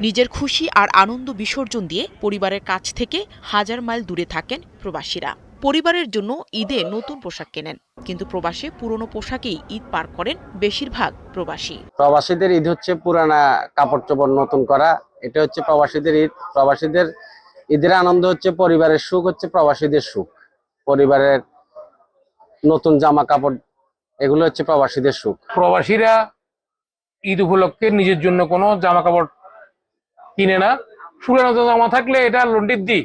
নিজের খুশি আর আনন্দ বিসর্জন দিয়ে পরিবারের কাছ থেকে হাজার মাইল দূরে থাকেন প্রবাসীরা। পরিবারের জন্য ঈদে নতুন পোশাক কেনেন, কিন্তু প্রবাসে পুরনো পোশাকেই ঈদ পার করেন বেশিরভাগ প্রবাসী। প্রবাসীদের ঈদ হচ্ছে পুরানা কাপড় চোপড় নতুন করা, এটা হচ্ছে প্রবাসীদের ঈদ। প্রবাসীদের ঈদের আনন্দ হচ্ছে, পরিবারের সুখ হচ্ছে প্রবাসীদের সুখ। পরিবারের নতুন জামা কাপড়, এগুলো হচ্ছে প্রবাসীদের সুখ। প্রবাসীরা ঈদ উপলক্ষে নিজের জন্য কোনো জামা কাপড় কিনে না, পুরানো জামা থাকলে এটা লন্ডির দিই।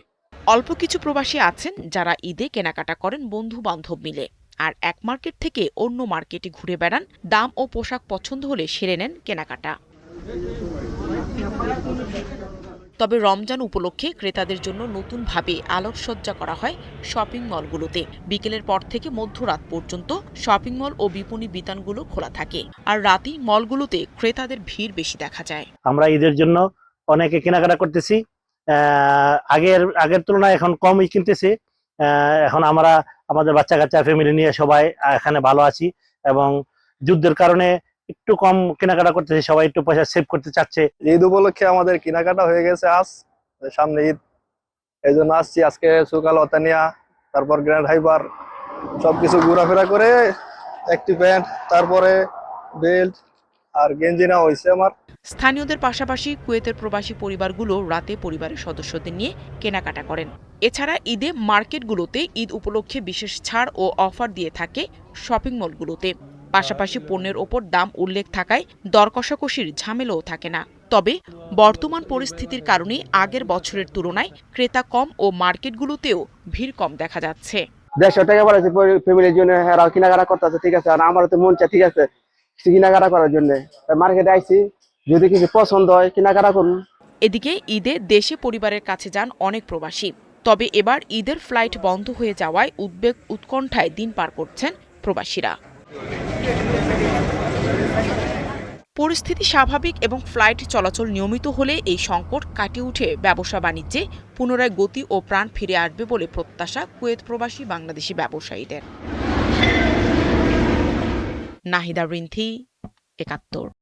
অল্প কিছু প্রবাসী আছেন যারা ঈদে কেনাকাটা করেন বন্ধু বান্ধব মিলে, আর এক মার্কেট থেকে অন্য মার্কেটে ঘুরে বেড়ান। দাম ও পোশাক পছন্দ হলে সেরে নেন কেনাকাটা। তবে রমজান উপলক্ষে ক্রেতাদের জন্য নতুনভাবে আলোকসজ্জা করা হয় শপিং মলগুলোতে। বিকেলের পর থেকে মধ্যরাত পর্যন্ত শপিং মল ও বিপণী বিতানগুলো খোলা থাকে, আর রাতেই মলগুলোতে ক্রেতাদের ভিড় বেশি দেখা যায়। আমরা ঈদের জন্য অনেকে কেনাকাটা করতেছি, আগের তুলনায় এখন কমই কিনতেছি। এখন আমরা আমাদের বাচ্চা কাচ্চা ফ্যামিলি নিয়ে সবাই এখানে ভালো আছি, এবং যুদ্ধের কারণে একটু কম কেনাকাটা করতেছি, সবাই একটু পয়সা সেভ করতে চাচ্ছে। ঈদ উপলক্ষে আমাদের কেনাকাটা হয়ে গেছে, আজ সামনে ঈদ, এই জন্য আসছি। আজকে সুকাল অতানিয়া, তারপর গ্র্যান্ড হাইবার সবকিছু ঘোরাফেরা করে একটি প্যান্ট, তারপরে বেল্ট আর গেঞ্জি নেওয়া হয়েছে আমার। স্থানীয়দের পাশাপাশি কুয়েতের প্রবাসী পরিবারগুলো রাতে পরিবারের সদস্যদের নিয়ে কেনাকাটা করেন। এছাড়া ঈদে মার্কেটগুলোতে ঈদ উপলক্ষে বিশেষ ছাড় ও অফার দিয়ে থাকে শপিং মলগুলোতে। পাশাপাশি পণ্যের ওপর দাম উল্লেখ থাকায় দর কষাকষির ঝামেলাও থাকে না। তবে বর্তমান পরিস্থিতির কারণে আগের বছরের তুলনায় ক্রেতা কম ও মার্কেটগুলোতেও ভিড় কম দেখা যাচ্ছে। 150 টাকা বাড়াচ্ছে ফ্যামিলির জন্য, এরাও কেনাকাটা করতেছে, ঠিক আছে। আর আমারও তো মন চায়, ঠিক আছে, কেনাকাটা করার জন্য মার্কেটে আইছি। যদি কিছু পছন্দ হয় কেনাকাটা করুন। এদিকে ঈদে দেশে পরিবারের কাছে যান অনেক প্রবাসী। তবে এবার ঈদের ফ্লাইট বন্ধ হয়ে যাওয়ায় উদ্বেগ উৎকণ্ঠায় দিন পার করছেন প্রবাসীরা। পরিস্থিতি স্বাভাবিক এবং ফ্লাইট চলাচল নিয়মিত হলে এই সংকট কাটিয়ে উঠে ব্যবসা বাণিজ্যে পুনরায় গতি ও প্রাণ ফিরে আসবে বলে প্রত্যাশা কুয়েত প্রবাসী বাংলাদেশি ব্যবসায়ীদের। নাহিদা রিন্থি, ৭১।